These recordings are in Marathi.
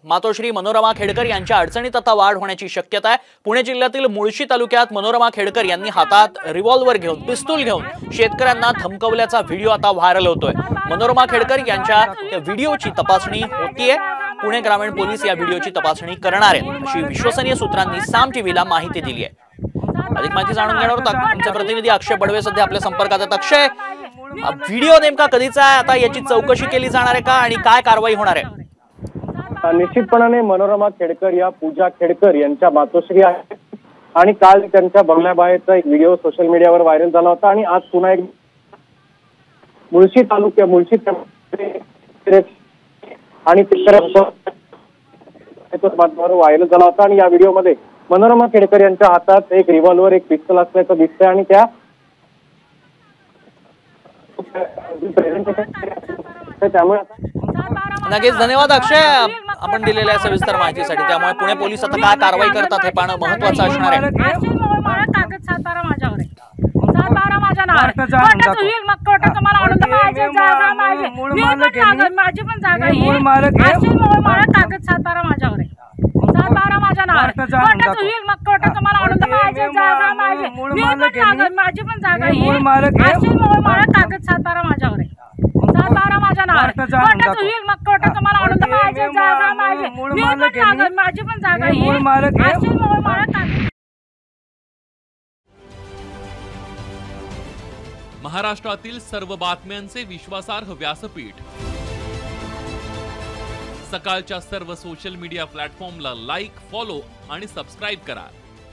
मातोश्री मनोरमा खेडकर यांच्या अडचणीत आता वाढ होण्याची शक्यता आहे। पुणे जिल्ह्यातील मुळशी तालुक्यात मनोरमा खेडकर यांनी हातात रिव्हॉल्वर घेऊन पिस्तूल घेऊन शेतकऱ्यांना धमकवल्याचा व्हिडिओ आता व्हायरल होतोय। मनोरमा खेडकर यांच्या त्या व्हिडिओची तपासणी होतीये। पुणे ग्रामीण पोलीस या व्हिडिओची तपासणी करणार आहेत अशी विश्वसनीय सूत्रांनी साम टीव्हीला माहिती दिली आहे। अधिक माहिती जाणून घेणार आहोत आमचे प्रतिनिधी अक्षय बडवे सध्या आपल्या संपर्कात आहेत। अक्षय, व्हिडिओ नेमका कधीचा आहे, आता याची चौकशी केली जाणार आहे का आणि काय कारवाई होणार आहे? निश्चितपणाने मनोरमा खेडकर या पूजा खेडकर यांच्या मातोश्री आहे आणि काल त्यांच्या बंगल्याबाहेरचा एक व्हिडिओ सोशल मीडियावर व्हायरल झाला होता आणि आज पुन्हा एक मुळशी आणि माध्यमावर व्हायरल झाला होता आणि या व्हिडिओमध्ये मनोरमा खेडकर यांच्या हातात एक रिव्हॉल्वर एक पिस्तूल असल्याचं दिसतंय आणि त्या त्यामुळे नक्कीच धन्यवाद अक्षय आपण दिलेल्या सविस्तर माहितीसाठी। त्यामुळे पुणे पोलीस आता काय कारवाई करतात हे पाहणं महत्त्वाचं असणार आहे। महाराष्ट्रातील सर्व बातम्यांचे विश्वासार्ह व्यासपीठ सकाळच्या सर्व सोशल मीडिया प्लॅटफॉर्मला लाईक, फॉलो आणि सबस्क्राइब करा।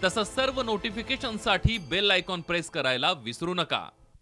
तसंच सर्व नोटिफिकेशनसाठी बेल आयकॉन प्रेस करायला विसरू नका।